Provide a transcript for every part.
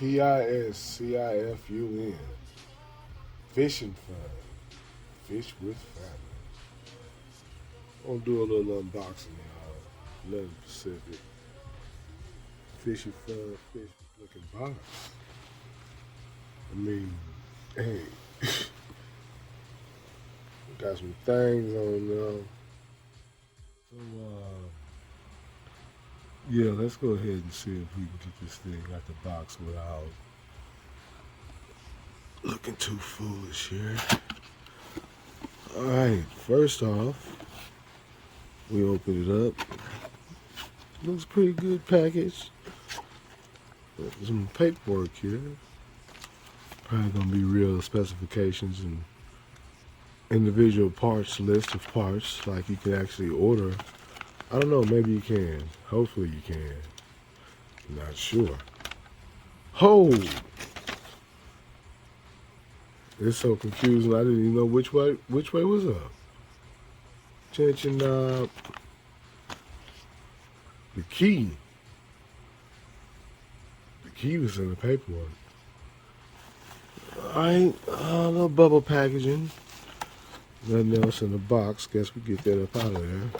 Piscifun. Fishing fun. Fish with family. I'll do a little unboxing, y'all. Nothing specific. Fishy fun, fish looking box. I mean, hey, got some things on so yeah, let's go ahead and see if we can get this thing out the box without looking too foolish here. Alright, first off, we open it up. Looks pretty good package. There's some paperwork here. Probably gonna be real specifications and individual parts, list of parts, like you can actually order. I don't know, maybe you can. Hopefully you can. Not sure. Oh! It's so confusing. I didn't even know which way was up. Attention, the key. The key was in the paperwork. Alright, little bubble packaging. Nothing else in the box. Guess we get that up out of there.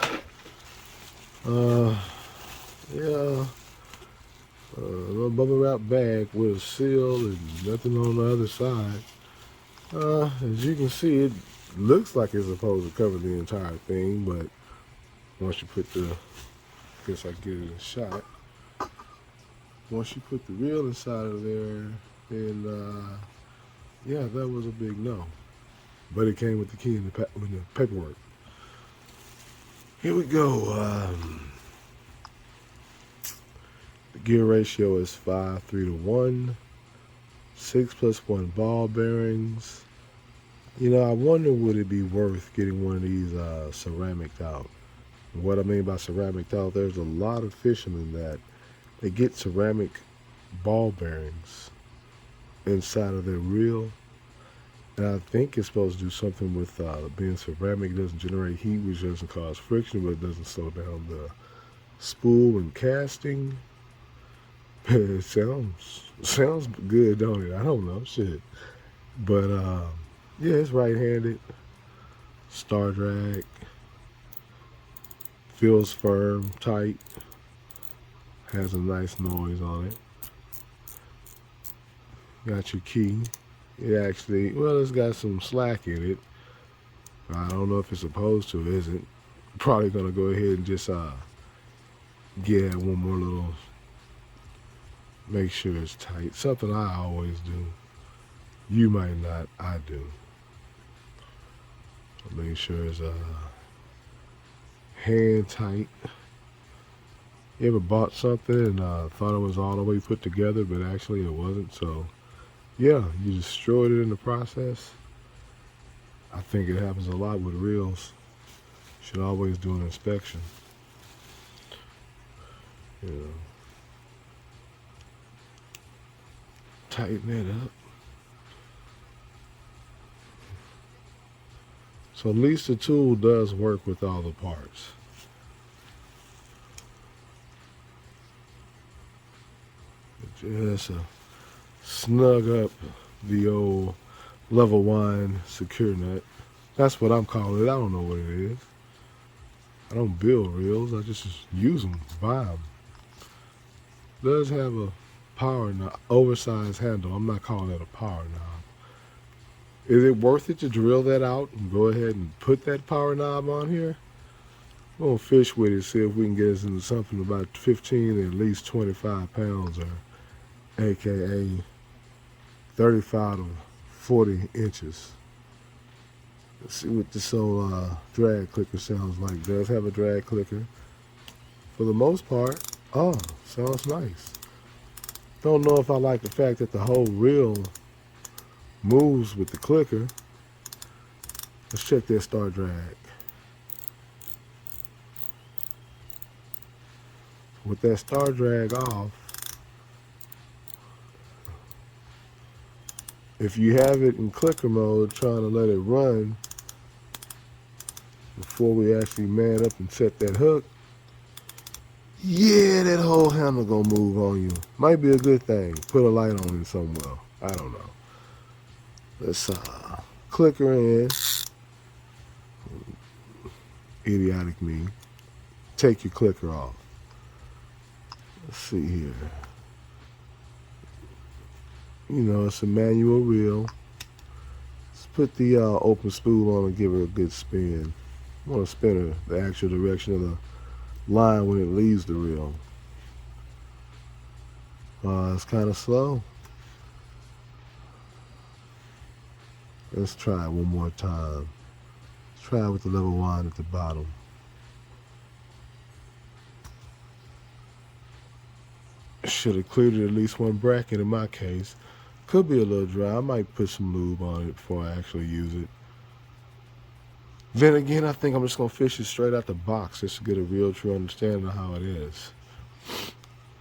Yeah. A little bubble wrap bag with a seal and nothing on the other side. As you can see, it looks like it's supposed to cover the entire thing, but once you put the, guess I get it in a shot. Once you put the reel inside of there, then yeah, that was a big no. But it came with the key and the paperwork. Here we go. The gear ratio is 5:3-1. 6+1 ball bearings. You know, I wonder would it be worth getting one of these ceramic out. And what I mean by ceramic out, there's a lot of fishermen that they get ceramic ball bearings inside of their reel. And I think it's supposed to do something with being ceramic. It doesn't generate heat, which doesn't cause friction, but it doesn't slow down the spool and casting. It sounds good, don't it? I don't know, shit. But yeah, it's right-handed. Star drag. Feels firm, tight. Has a nice noise on it. Got your key. It actually, well, it's got some slack in it. I don't know if it's supposed to, isn't. Probably gonna go ahead and just get one more little, make sure it's tight. Something I always do. You might not, I do. Make sure it's hand tight. You ever bought something and thought it was all the way put together, but actually it wasn't? So yeah, you destroyed it in the process. I think it happens a lot with reels. Should always do an inspection. You know, tighten it up. So at least the tool does work with all the parts. Just snug up the old level 1 secure nut. That's what I'm calling it. I don't know what it is. I don't build reels. I just use them, buy them. It does have a power knob, oversized handle. I'm not calling it a power knob. Is it worth it to drill that out and go ahead and put that power knob on here? We're gonna fish with it, see if we can get us into something about 15 and at least 25 pounds, or AKA 35 to 40 inches. Let's see what this old drag clicker sounds like. It does have a drag clicker. For the most part, sounds nice. Don't know if I like the fact that the whole reel moves with the clicker. Let's check that star drag. With that star drag off, if you have it in clicker mode, trying to let it run before we actually man up and set that hook, Yeah, that whole handle gonna move on you. Might be a good thing. Put a light on it somewhere. I don't know. Let's click her in. Idiotic me. Take your clicker off. Let's see here. You know, it's a manual reel. Let's put the open spool on and give her a good spin. I want to spin her the actual direction of the line when it leaves the reel. It's kind of slow. Let's try it one more time. Let's try it with the level wine at the bottom. Should have cleared it at least one bracket in my case. Could be a little dry. I might put some lube on it before I actually use it. Then again, I think I'm just going to fish it straight out the box just to get a real true understanding of how it is.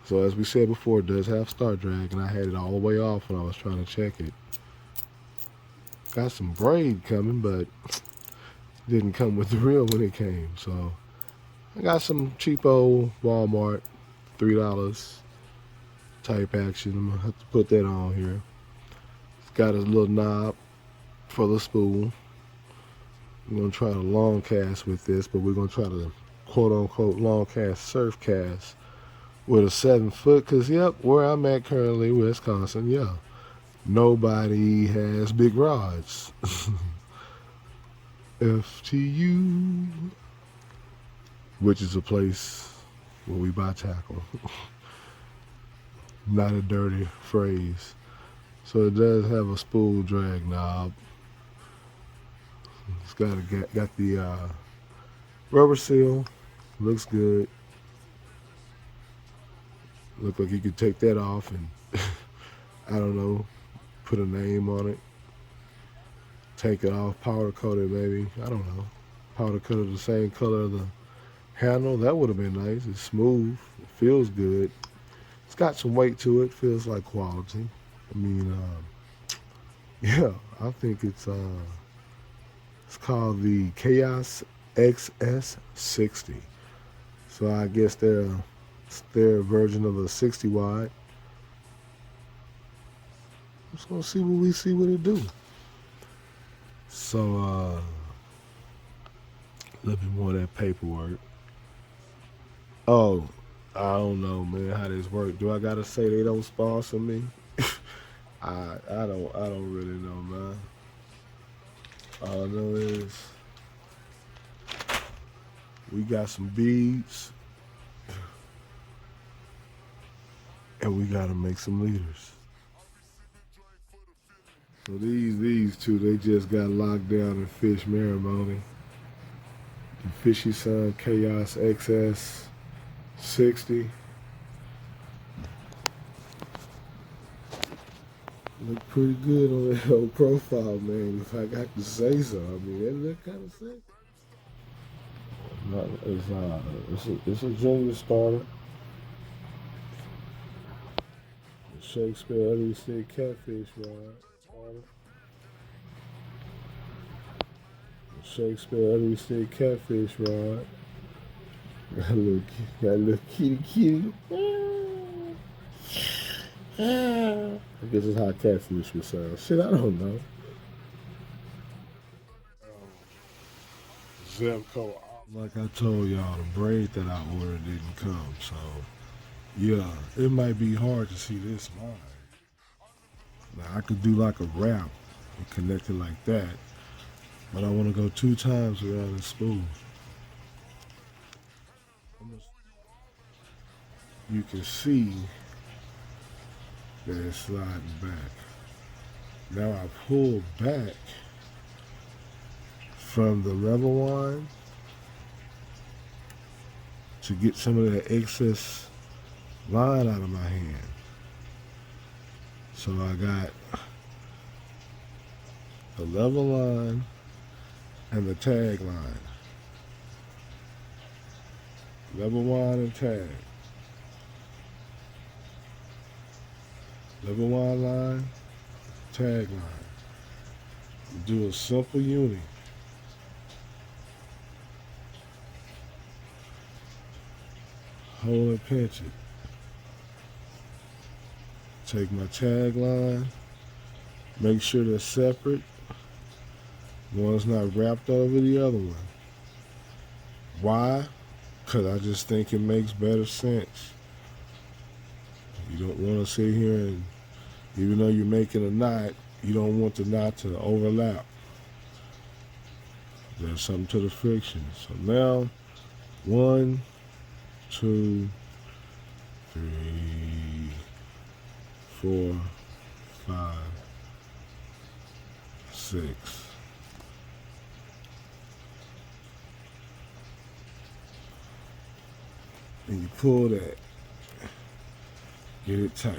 So as we said before, it does have start drag, and I had it all the way off when I was trying to check it. Got some braid coming, but didn't come with the reel when it came. So I got some cheapo Walmart $3 type action. I'm going to have to put that on here. It's got a little knob for the spool. I'm going to try to long cast with this, but we're going to try to quote unquote long cast, surf cast with a 7-foot, because yep, where I'm at currently, Wisconsin, yeah, nobody has big rods. FTU, which is a place where we buy tackle. Not a dirty phrase. So it does have a spool drag knob. It's got the rubber seal. Looks good. Look like you could take that off and I don't know, put a name on it. Take it off, powder coat it maybe. I don't know. Powder coat it the same color of the handle. That would have been nice. It's smooth. It feels good. It's got some weight to it. Feels like quality. I mean, yeah, I think it's called the Chaos XS60. So I guess they're their version of a 60 wide. I'm just gonna see what it do. So a little bit more of that paperwork. Oh, I don't know, man, how this work. Do I gotta say they don't sponsor me? I don't really know, man. All I know is we got some beads and we gotta make some leaders. So these two, they just got locked down in fish ceremony. The Piscisfun Chaos XS 60. Look pretty good on that whole profile, man, if I got to say so. I mean, they look kind of sick. It's a junior starter. Shakespeare Undersea Catfish Rod. Shakespeare Undersea Catfish Rod. Got a little kitty. I guess it's how catfish would sound. Shit, I don't know. Zemco. Like I told y'all, the braid that I ordered didn't come, so yeah, it might be hard to see this line. Now I could do like a wrap and connect it like that, but I want to go 2 times around the spool. You can see that it's sliding back. Now I pull back from the rubber wine to get some of that excess line out of my hand. So I got the level line and the tag line. Level wine and tag. Level wine line, tag line. Do a simple uni. hold and pinch it. Take my tag line, make sure they're separate. One's not wrapped over the other one. Why? Because I just think it makes better sense. You don't want to sit here and, even though you're making a knot, you don't want the knot to overlap. There's something to the friction. So now, 1, 2, 3, 4, 5, 6. And you pull that. Get it tight.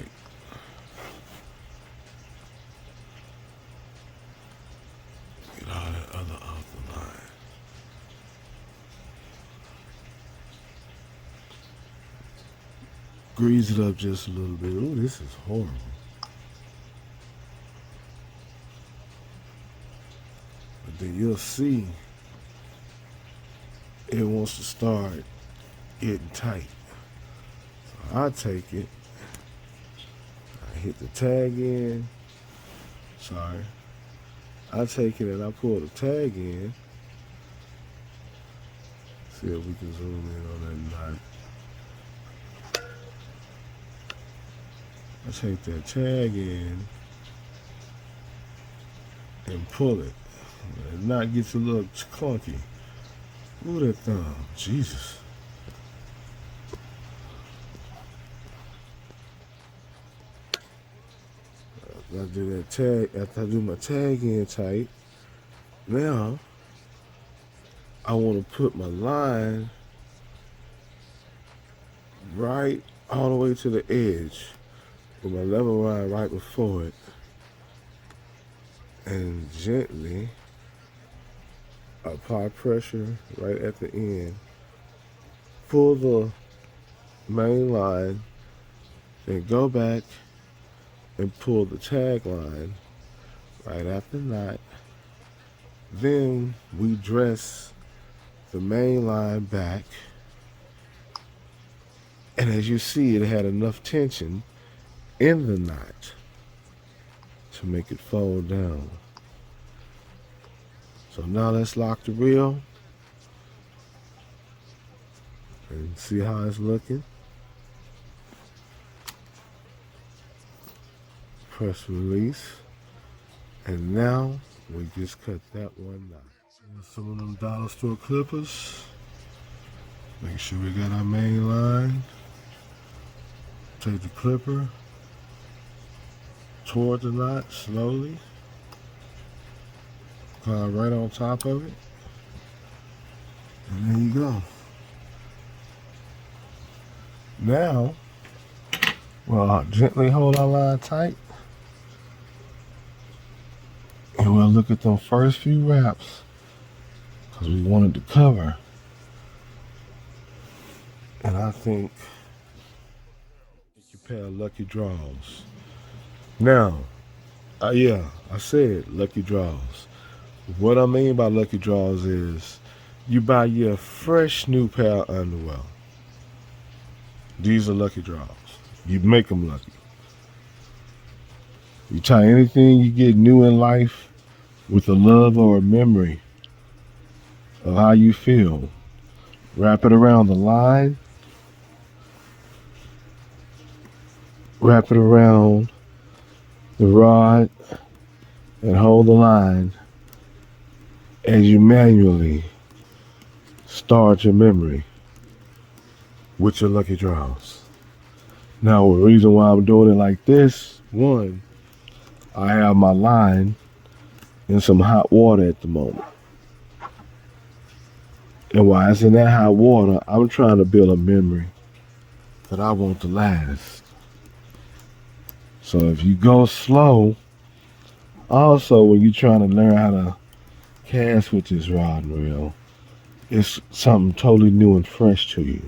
Get all that other off the line. Grease it up just a little bit. Ooh, this is horrible. But then you'll see it wants to start getting tight. So I take it. I hit the tag in. Sorry. I take it and I pull the tag in. See if we can zoom in on that knot. I take that tag in and pull it. The knot gets a little clunky. Ooh, that thumb. Jesus. I do that tag, after I do my tag in tight, now I want to put my line right all the way to the edge with my level line right before it, and gently apply pressure right at the end. Pull the main line, then go back and pull the tag line right after knot. Then we dress the main line back, and as you see, it had enough tension in the knot to make it fold down. So now let's lock the reel and see how it's looking. Press release, and now we just cut that one knot. Some of them dollar store clippers. Make sure we got our main line. Take the clipper toward the knot slowly. Apply right on top of it. And there you go. Now, we'll gently hold our line tight. And we'll look at them first few wraps, because we wanted to cover. And I think you pair of lucky draws. Now, yeah, I said lucky draws. What I mean by lucky draws is you buy your fresh new pair of underwear. These are lucky draws. You make them lucky. You tie anything you get new in life with a love or a memory of how you feel. Wrap it around the line. Wrap it around the rod and hold the line as you manually start your memory with your lucky draws. Now, the reason why I'm doing it like this, one, I have my line in some hot water at the moment. And while it's in that hot water, I'm trying to build a memory that I want to last. So if you go slow, also when you're trying to learn how to cast with this rod and reel, it's something totally new and fresh to you.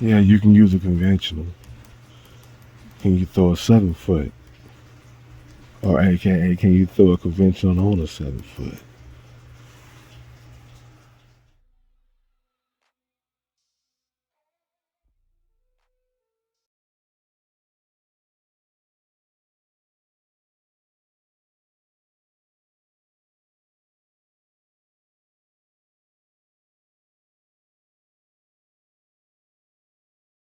Yeah, you can use a conventional. Can you throw a 7-foot? Or AKA, can you throw a conventional on a 7-foot?